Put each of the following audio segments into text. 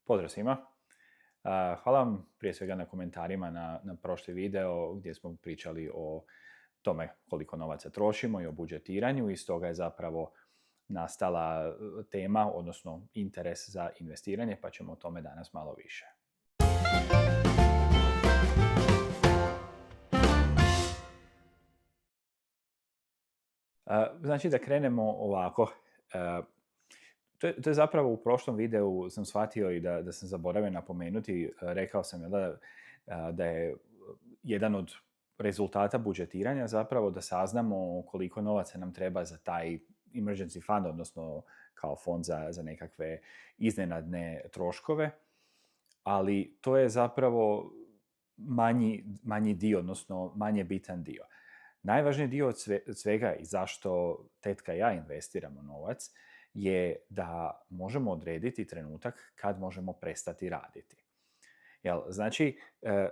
Pozdrav svima. Hvala vam prije svega na komentarima na prošli video gdje smo pričali o tome koliko novaca trošimo i o budžetiranju i stoga je zapravo nastala tema, odnosno interes za investiranje, pa ćemo o tome danas malo više. Znači da krenemo ovako. To je zapravo u prošlom videu sam shvatio i da sam zaboravio napomenuti. Rekao sam da je jedan od rezultata budžetiranja zapravo da saznamo koliko novaca nam treba za taj emergency fund, odnosno kao fond za nekakve iznenadne troškove, ali to je zapravo manji dio, odnosno manje bitan dio. Najvažniji dio od svega i zašto tetka i ja investiramo novac je da možemo odrediti trenutak kad možemo prestati raditi. Znači,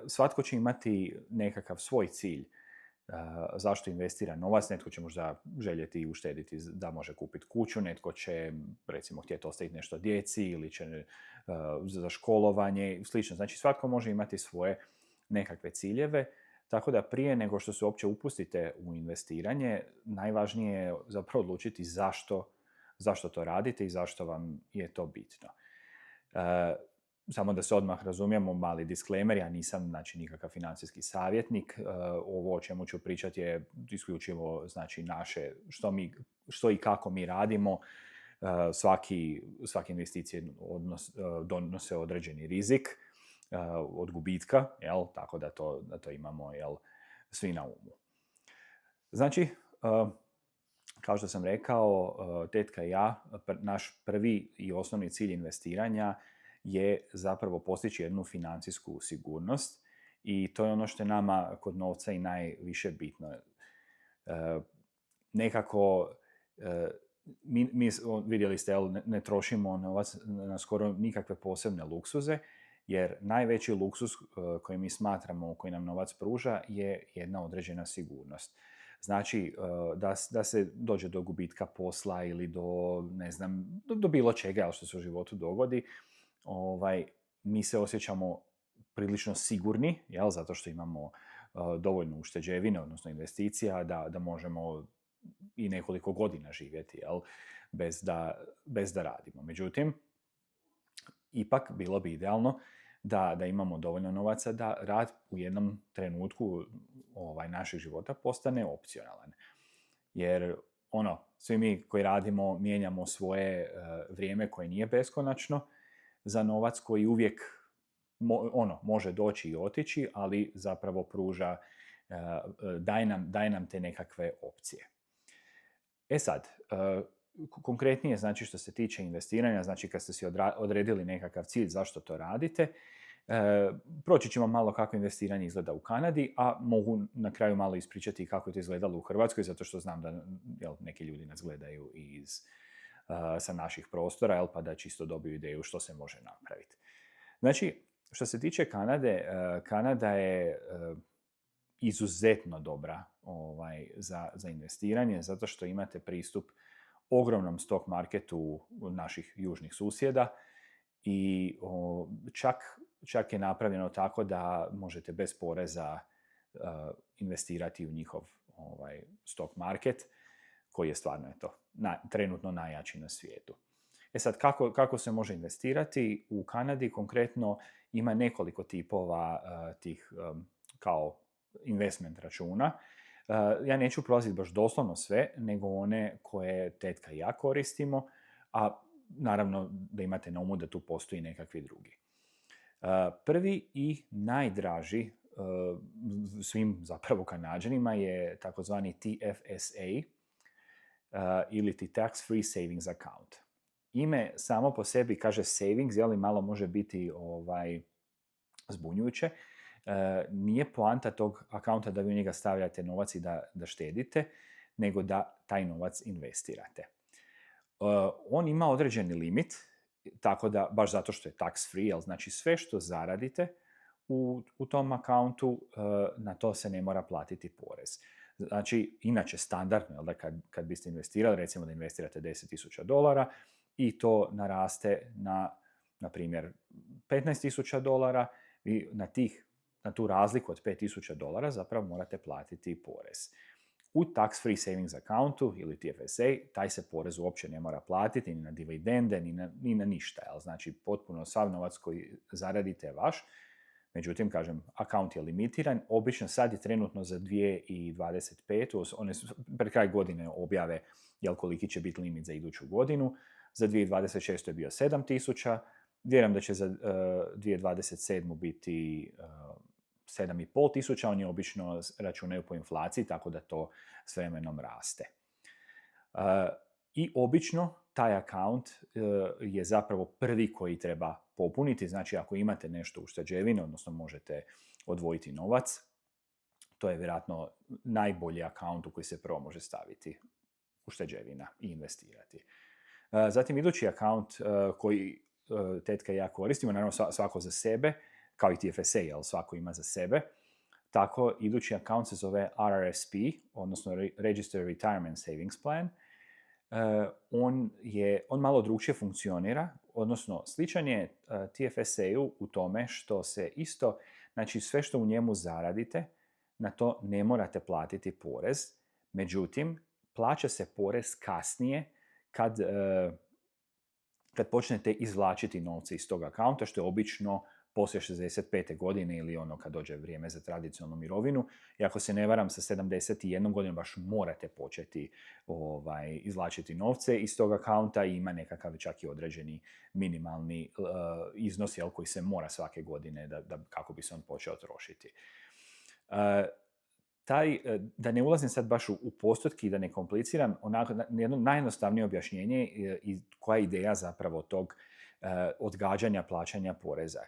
svatko će imati nekakav svoj cilj zašto investira novac. Netko će možda željeti uštediti da može kupiti kuću, netko će recimo htjeti ostaviti nešto djeci ili će za školovanje i slično. Znači, svatko može imati svoje nekakve ciljeve, tako da prije nego što se uopće upustite u investiranje, najvažnije je zapravo odlučiti zašto to radite i zašto vam je to bitno. Samo da se odmah razumijemo, mali disclaimer, ja nisam nikakav financijski savjetnik. Ovo o čemu ću pričati je isključivo naše, što i kako mi radimo. Svake investicije donose određeni rizik od gubitka, tako da to imamo svi na umu. Znači, kao što sam rekao, tetka i ja, naš prvi i osnovni cilj investiranja je zapravo postići jednu financijsku sigurnost i to je ono što je nama kod novca i najviše bitno. Nekako, mi vidjeli ste, ne trošimo novac na skoro nikakve posebne luksuze, jer najveći luksuz koji mi smatramo, koji nam novac pruža, je jedna određena sigurnost. Znači, da se dođe do gubitka posla ili do bilo čega što se u životu dogodi, mi se osjećamo prilično sigurni, zato što imamo dovoljno ušteđevine, odnosno investicija, da možemo i nekoliko godina živjeti, bez da radimo. Međutim, ipak bilo bi idealno da imamo dovoljno novaca da rad u jednom trenutku našeg života postane opcionalan. Jer svi mi koji radimo mijenjamo svoje vrijeme koje nije beskonačno za novac koji uvijek može doći i otići, ali zapravo pruža, daje nam te nekakve opcije. Sad, konkretnije, znači što se tiče investiranja, znači kad ste si odredili nekakav cilj zašto to radite, proći ćemo malo kako investiranje izgleda u Kanadi, a mogu na kraju malo ispričati kako je to izgledalo u Hrvatskoj, zato što znam da neki ljudi nas gledaju sa naših prostora, pa da čisto dobiju ideju što se može napraviti. Znači, što se tiče Kanade, Kanada je izuzetno dobra za investiranje, zato što imate pristup ogromnom stock marketu naših južnih susjeda i čak je napravljeno tako da možete bez poreza investirati u njihov stock market, koji je stvarno trenutno najjači na svijetu. Sad, kako se može investirati? U Kanadi konkretno ima nekoliko tipova tih kao investment računa. Ja neću prolaziti baš doslovno sve, nego one koje tetka i ja koristimo, a naravno da imate na umu da tu postoji nekakvi drugi. Prvi i najdraži svim zapravo Kanađanima je takozvani TFSA ili ti Tax Free Savings Account. Ime samo po sebi kaže savings, malo može biti zbunjujuće. Nije poanta tog akaunta da vi u njega stavljate novac i da štedite, nego da taj novac investirate. On ima određeni limit, tako da, baš zato što je tax free, znači sve što zaradite u tom akauntu, na to se ne mora platiti porez. Znači, inače standardno, kad biste investirali, recimo da investirate $10,000 i to naraste na na primjer, $15,000, vi na tu razliku od $5,000 zapravo morate platiti porez. U tax-free savings accountu ili TFSA taj se porez uopće ne mora platiti ni na dividende, ni na ništa. Jel? Znači, potpuno sav novac koji zaradite je vaš. Međutim, kažem, akaunt je limitiran. Obično sad je trenutno za 2025. One pred kraj godine objave koliki će biti limit za iduću godinu. Za 2026. je bio 7,000. Vjerujem da će za 2027. biti 7,500. Oni obično računaju po inflaciji, tako da to s vremenom raste. I obično taj akaunt je zapravo prvi koji treba popuniti. Znači, ako imate nešto ušteđevine, odnosno možete odvojiti novac, to je vjerojatno najbolji akaunt u koji se prvo može staviti ušteđevina i investirati. Zatim, idući akaunt koji tetka i ja koristimo, naravno svako za sebe, kao i TFSA, jer svako ima za sebe. Tako, idući akaunt se zove RRSP, odnosno Registered Retirement Savings Plan. On malo drugčije funkcionira, odnosno sličan je TFSA-u u tome što se isto, znači sve što u njemu zaradite, na to ne morate platiti porez. Međutim, plaća se porez kasnije kad počnete izvlačiti novce iz tog akaunta, što je obično poslije 65. godine ili kad dođe vrijeme za tradicionalnu mirovinu. I ako se ne varam, sa 71 godinom baš morate početi izvlačiti novce iz tog akaunta i ima nekakav čak i određeni minimalni iznos koji se mora svake godine kako bi se on počeo trošiti. Da ne ulazim sad baš u postotke i da ne kompliciram, jedno najjednostavnije objašnjenje i koja je ideja zapravo tog odgađanja plaćanja poreza.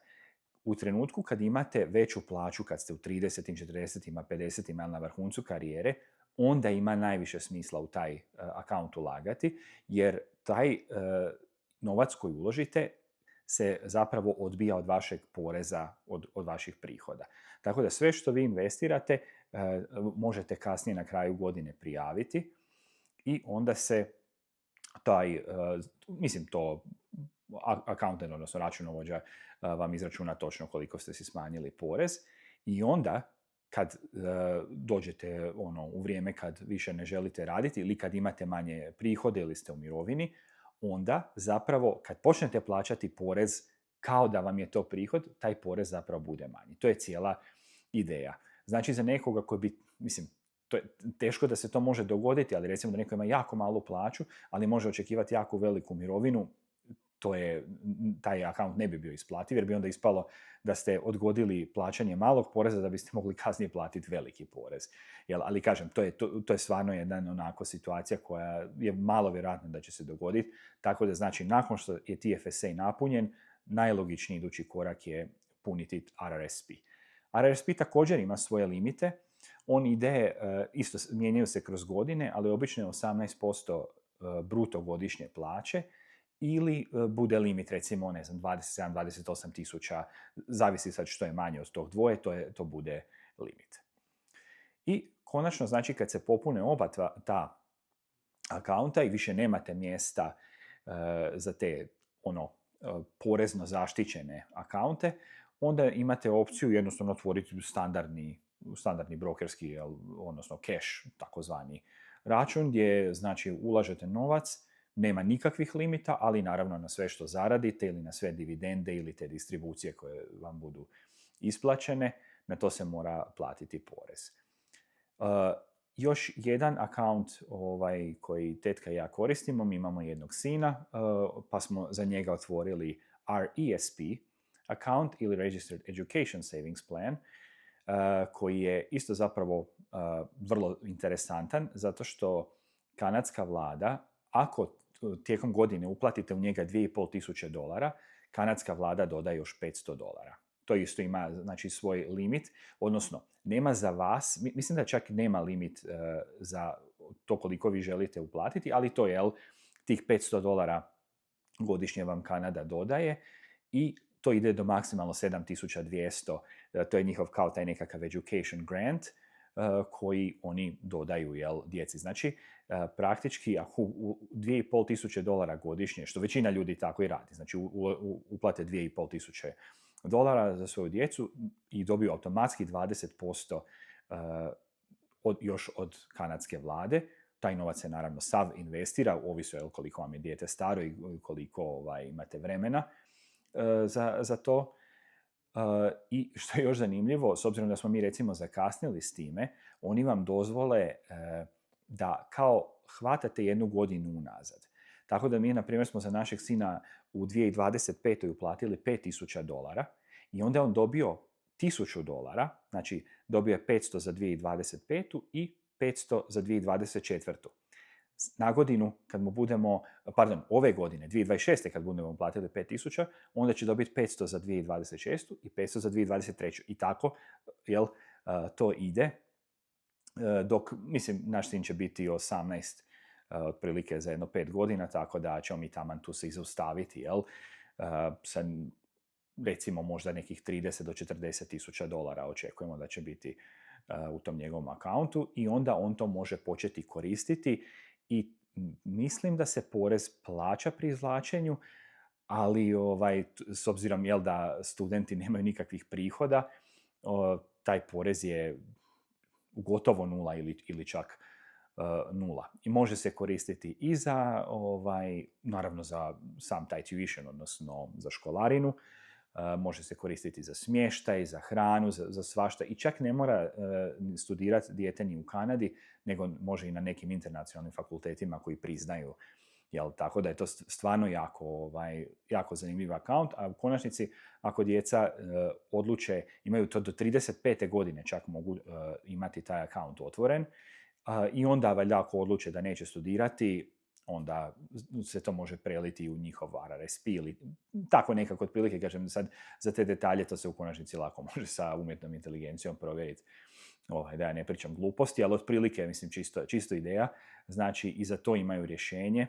U trenutku kad imate veću plaću, kad ste u 30, 40, 50 na vrhuncu karijere, onda ima najviše smisla u taj akaunt ulagati, jer taj novac koji uložite se zapravo odbija od vašeg poreza, od vaših prihoda. Tako da sve što vi investirate možete kasnije na kraju godine prijaviti i onda se accountant, odnosno računovođa, vam izračuna točno koliko ste si smanjili porez i onda kad dođete u vrijeme kad više ne želite raditi ili kad imate manje prihode ili ste u mirovini, onda zapravo kad počnete plaćati porez kao da vam je to prihod, taj porez zapravo bude manji. To je cijela ideja. Znači za nekoga koji bi, to je teško da se to može dogoditi, ali recimo da neko ima jako malu plaću, ali može očekivati jako veliku mirovinu, taj akaunt ne bi bio isplativ, jer bi onda ispalo da ste odgodili plaćanje malog poreza da biste mogli kasnije platiti veliki porez. Ali kažem, to je stvarno jedna onako situacija koja je malo vjerojatna da će se dogoditi, tako da znači nakon što je TFSA napunjen, najlogičniji idući korak je puniti RRSP. RRSP također ima svoje limite, on ide, isto mijenjaju se kroz godine, ali obično je 18% bruto godišnje plaće, ili bude limit, recimo, 27-28 tisuća, zavisi sad što je manje od tog dvoje, to bude limit. I konačno, znači, kad se popune oba ta akaunta i više nemate mjesta za te porezno zaštićene akaunte, onda imate opciju jednostavno otvoriti standardni brokerski, odnosno cash, takozvani račun, gdje znači ulažete novac, nema nikakvih limita, ali naravno na sve što zaradite ili na sve dividende ili te distribucije koje vam budu isplaćene, na to se mora platiti porez. Još jedan akaunt koji tetka i ja koristimo, mi imamo jednog sina, pa smo za njega otvorili RESP account ili Registered Education Savings Plan, koji je isto zapravo vrlo interesantan, zato što kanadska vlada, ako tijekom godine uplatite u njega $2,500, kanadska vlada dodaje još $500. To isto ima, znači, svoj limit, odnosno nema za vas, mislim da čak nema limit za to koliko vi želite uplatiti, ali to je, tih $500 godišnje vam Kanada dodaje i to ide do maksimalno $7,200, to je njihov kao taj nekakav education grant, koji oni dodaju djeci. Znači, praktički ako $2.500 godišnje, što većina ljudi tako i radi, znači uplate $2.500 za svoju djecu i dobiju automatski 20% još od kanadske vlade. Taj novac se naravno sav investira, ovisno je koliko vam je dijete staro i koliko imate vremena za to. I što je još zanimljivo, s obzirom da smo mi recimo zakasnili s time, oni vam dozvole da kao hvatate 1 godinu unazad. Tako da mi, na primjer, smo za našeg sina u 2025. uplatili $5.000 i onda je on dobio $1.000, znači dobio je 500 za 2025. i 500 za 2024. Na godinu, kad mu budemo, ove godine, 2026. kad budemo uplatili 5.000, onda će dobiti 500 za 2026. i 500 za 2023. I tako, to ide. Dok, mislim, naš sin će biti 18 otprilike za jedno 5 godina, tako da ćemo mi taman tu se zaustaviti, sad, recimo možda nekih 30 do 40 tisuća dolara očekujemo da će biti u tom njegovom akauntu i onda on to može početi koristiti i mislim da se porez plaća pri izvlačenju, ali s obzirom da studenti nemaju nikakvih prihoda, taj porez je gotovo 0 ili čak 0. I može se koristiti i za, naravno za sam taj tuition, odnosno za školarinu, može se koristiti za smještaj, za hranu, za svašta i čak ne mora studirati dijete ni u Kanadi, nego može i na nekim internacionalnim fakultetima koji priznaju. Tako da je to stvarno jako zanimljiv akaunt, a u konačnici ako djeca odluče, imaju to do 35. godine čak mogu imati taj akaunt otvoren i onda valjda ako odluče da neće studirati, onda se to može preliti u njihov RRSP ili tako nekako otprilike, kažem sad, za te detalje to se u konačnici lako može sa umjetnom inteligencijom provjeriti. Da ja ne pričam gluposti, ali otprilike, mislim, čisto ideja. Znači, i za to imaju rješenje,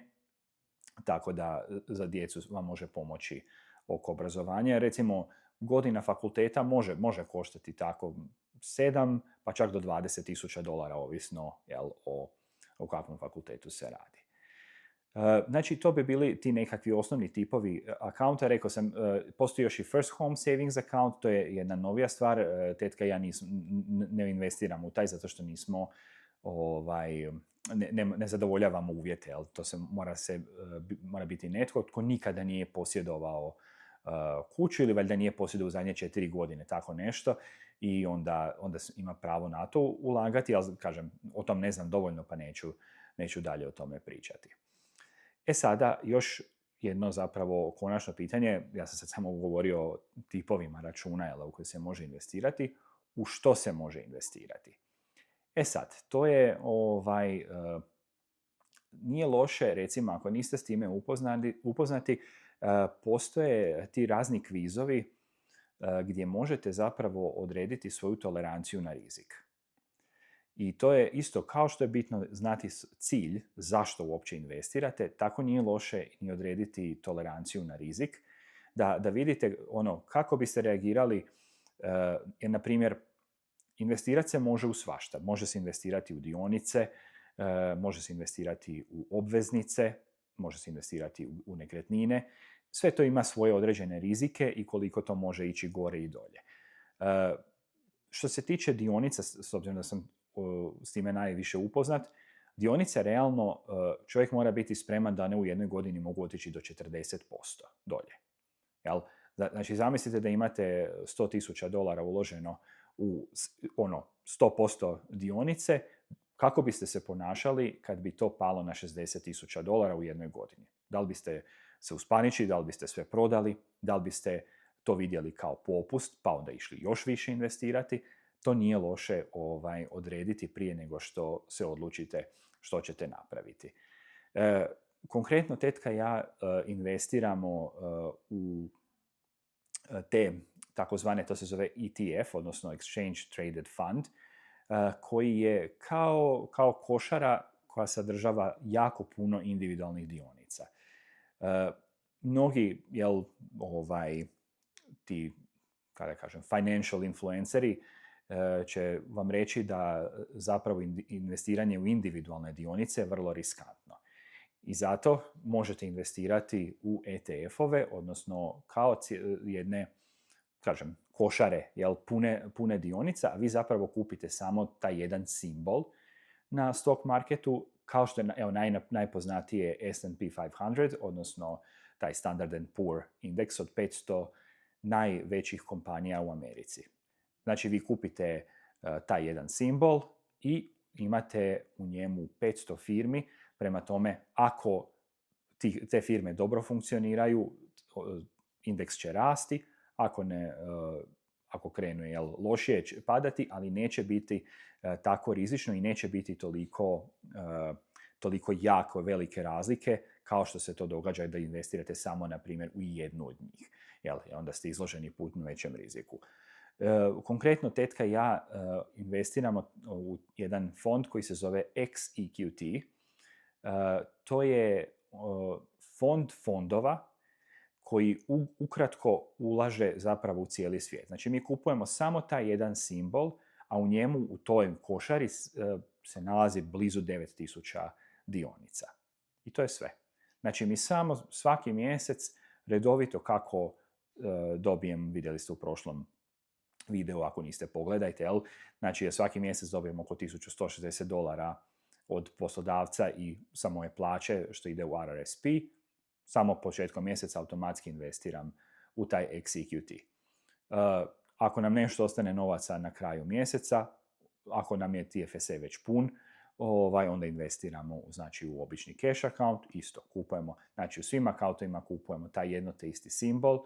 tako da za djecu vam može pomoći oko obrazovanja. Recimo, godina fakulteta može koštati tako 7, pa čak do $20.000, ovisno o kakvom fakultetu se radi. Znači, to bi bili ti nekakvi osnovni tipovi akaunta. Rekao sam, postoji još i First Home Savings account, to je jedna novija stvar. Tetka i ja ne investiramo u taj zato što nismo, ne zadovoljavamo uvjete. To se mora biti netko tko nikada nije posjedovao kuću ili valjda nije posjedovao u zadnje 4 godine, tako nešto. I onda ima pravo na to ulagati, ali kažem, o tom ne znam dovoljno pa neću dalje o tome pričati. Sada, još jedno zapravo konačno pitanje, ja sam sad samo govorio o tipovima računa u koje se može investirati, u što se može investirati. Sad, to je, nije loše, recimo, ako niste s time upoznati, postoje ti razni kvizovi gdje možete zapravo odrediti svoju toleranciju na rizik. I to je isto kao što je bitno znati cilj zašto uopće investirate, tako nije loše ni odrediti toleranciju na rizik. Da vidite kako biste reagirali, jer na primjer investirati se može u svašta. Može se investirati u dionice, može se investirati u obveznice, može se investirati u nekretnine. Sve to ima svoje određene rizike i koliko to može ići gore i dolje. Što se tiče dionica, s obzirom da sam s time najviše upoznat, dionice realno čovjek mora biti spreman da ne u jednoj godini mogu otići do 40% dolje. Znači, zamislite da imate $100.000 uloženo u 100% dionice, kako biste se ponašali kad bi to palo na $60.000 u jednoj godini? Da li biste se uspaničili, da li biste sve prodali, da li biste to vidjeli kao popust, pa onda išli još više investirati? To nije loše odrediti prije nego što se odlučite što ćete napraviti. Konkretno, tetka i ja investiramo u te takozvane, to se zove ETF, odnosno Exchange Traded Fund, koji je kao košara koja sadržava jako puno individualnih dionica. Mnogi, ti, kada kažem, financial influenceri će vam reći da zapravo investiranje u individualne dionice je vrlo riskantno. I zato možete investirati u ETF-ove, odnosno kao jedne, kažem, košare, pune dionica, a vi zapravo kupite samo taj jedan simbol na stock marketu, kao što je najpoznatije S&P 500, odnosno taj Standard & Poor indeks od 500 najvećih kompanija u Americi. Znači, vi kupite taj jedan simbol i imate u njemu 500 firmi. Prema tome, ako te firme dobro funkcioniraju, indeks će rasti, ako krenu lošije će padati, ali neće biti tako rizično i neće biti toliko jako velike razlike kao što se to događa da investirate samo, na primjer, u jednu od njih. Onda ste izloženi puno većem riziku. Konkretno, tetka i ja investiramo u jedan fond koji se zove XEQT. To je fond fondova koji ukratko ulaže zapravo u cijeli svijet. Znači, mi kupujemo samo taj jedan simbol, a u njemu, u toj košari, se nalazi blizu 9000 dionica. I to je sve. Znači, mi samo svaki mjesec redovito, kako dobijem, vidjeli ste u prošlom videu, ako niste, pogledajte, znači svaki mjesec dobijemo oko $1160 od poslodavca i sa moje plaće što ide u RRSP. Samo početkom mjeseca automatski investiram u taj XEQT. Ako nam nešto ostane novaca na kraju mjeseca, ako nam je TFSA već pun, onda investiramo, znači, u obični cash account, isto kupujemo, znači u svim accountovima kupujemo taj jedno te isti simbol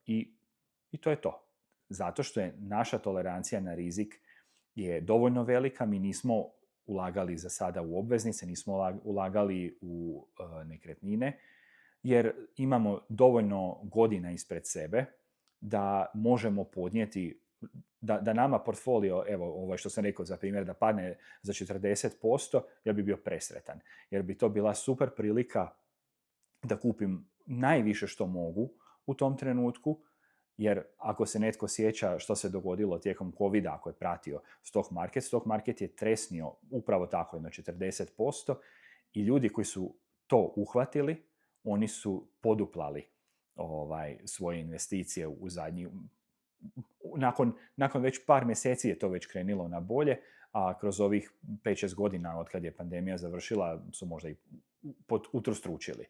i to je to. Zato što je naša tolerancija na rizik je dovoljno velika, mi nismo ulagali za sada u obveznice, nismo ulagali u nekretnine, jer imamo dovoljno godina ispred sebe da možemo podnijeti, da nama portfolio, evo ovo što sam rekao za primjer, da padne za 40%, ja bi bio presretan. Jer bi to bila super prilika da kupim najviše što mogu u tom trenutku, jer ako se netko sjeća što se dogodilo tijekom COVID-a, ako je pratio stock market je tresnio upravo tako jedno 40% i ljudi koji su to uhvatili, oni su poduplali svoje investicije u zadnji... Nakon već par mjeseci je to već krenilo na bolje, a kroz ovih 5-6 godina od kad je pandemija završila su možda i utrostručili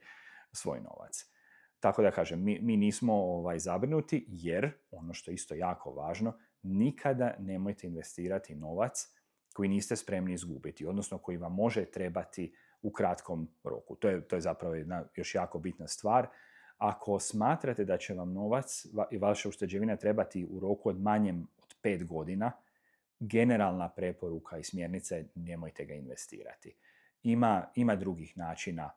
svoj novac. Tako da kažem, mi nismo zabrinuti, jer ono što je isto jako važno, nikada nemojte investirati novac koji niste spremni izgubiti, odnosno koji vam može trebati u kratkom roku. To je zapravo jedna još jako bitna stvar. Ako smatrate da će vam novac i vaša ušteđevina trebati u roku od manjem od 5 godina, generalna preporuka i smjernica je nemojte ga investirati. Ima drugih načina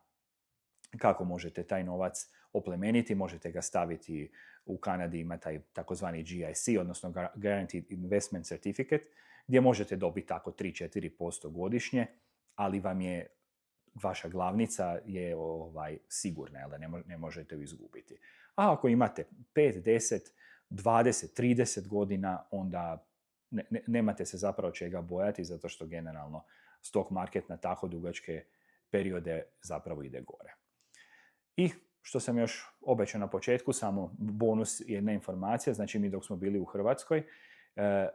kako možete taj novac oplemeniti, možete ga staviti, u Kanadi ima taj takozvani GIC, odnosno Guaranteed Investment Certificate, gdje možete dobiti tako 3-4% godišnje, ali vam je vaša glavnica je sigurna, da ne možete ju izgubiti. A ako imate 5, 10, 20, 30 godina, onda nemate se zapravo čega bojati, zato što generalno stock market na tako dugačke periode zapravo ide gore. I što sam još obećao na početku, samo bonus, jedna informacija, znači mi dok smo bili u Hrvatskoj,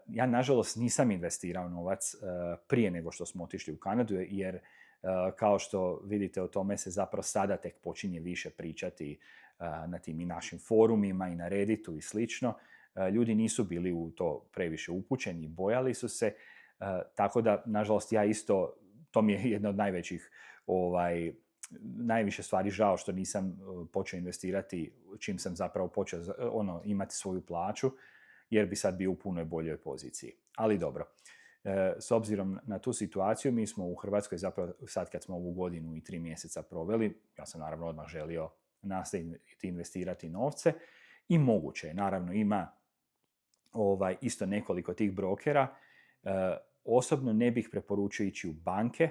ja nažalost nisam investirao novac prije nego što smo otišli u Kanadu, jer kao što vidite, o tome se zapravo sada tek počinje više pričati na tim i našim forumima i na Redditu i slično. Ljudi nisu bili u to previše upućeni, bojali su se, tako da, nažalost, ja isto, to mi je jedna od najviše stvari žao što nisam počeo investirati čim sam zapravo počeo imati svoju plaću, jer bi sad bio u punoj boljoj poziciji. Ali dobro. S obzirom na tu situaciju, mi smo u Hrvatskoj zapravo sad kad smo ovu godinu i 3 mjeseca proveli, ja sam naravno odmah želio nastaviti investirati novce i moguće je. Naravno ima isto nekoliko tih brokera. Osobno ne bih preporučio ići u banke,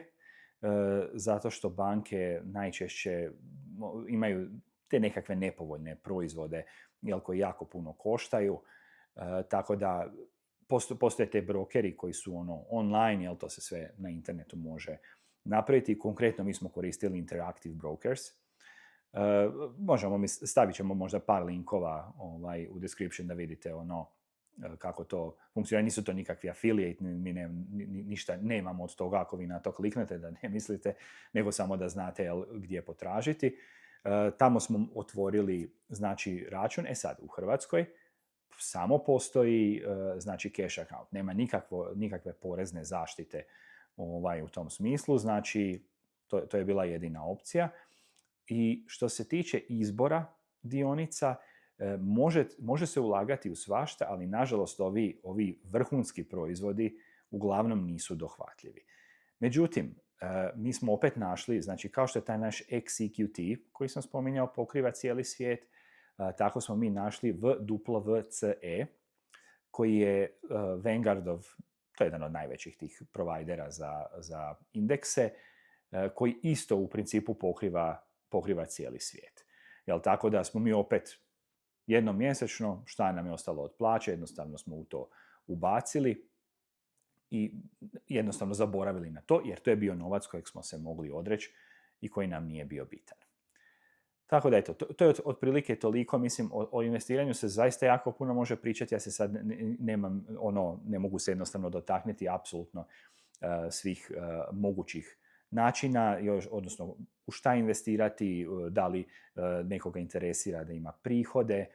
zato što banke najčešće imaju te nekakve nepovoljne proizvode koji jako puno koštaju, tako da Postoje te brokeri koji su online, jel to se sve na internetu može napraviti. Konkretno mi smo koristili Interactive Brokers. Stavit ćemo možda par linkova u description da vidite kako to funkcionira. Nisu to nikakvi affiliate, mi ništa nemamo od toga ako vi na to kliknete, da ne mislite, nego samo da znate gdje potražiti. Tamo smo otvorili znači račun. Sad u Hrvatskoj samo postoji znači cash account. Nema nikakve porezne zaštite u tom smislu. Znači to je bila jedina opcija. I što se tiče izbora dionica, može se ulagati u svašta, ali nažalost ovi vrhunski proizvodi uglavnom nisu dohvatljivi. Međutim, mi smo opet našli, znači kao što je taj naš XEQT koji sam spominjao pokriva cijeli svijet, tako smo mi našli WWCE koji je Vanguardov, to je jedan od najvećih tih provajdera za indekse, koji isto u principu pokriva cijeli svijet. Jel, tako da smo mi opet jednom mjesečno, šta nam je ostalo od plaće, jednostavno smo u to ubacili i jednostavno zaboravili na to, jer to je bio novac kojeg smo se mogli odreći i koji nam nije bio bitan. Tako da eto, to je otprilike toliko. Mislim, o investiranju se zaista jako puno može pričati. Ja se sad ne mogu se jednostavno dotaknuti apsolutno svih mogućih načina, odnosno u šta investirati, da li nekoga interesira da ima prihode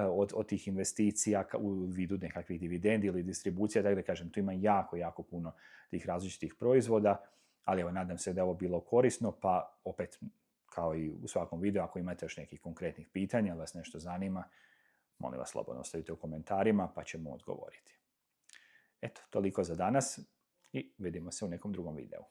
od tih investicija u vidu nekakvih dividendi ili distribucija. Tako da kažem, tu ima jako, jako puno tih različitih proizvoda, ali evo, nadam se da je ovo bilo korisno, pa opet, kao i u svakom videu, ako imate još nekih konkretnih pitanja, vas nešto zanima, molim vas slobodno ostavite u komentarima, pa ćemo odgovoriti. Eto, toliko za danas i vidimo se u nekom drugom videu.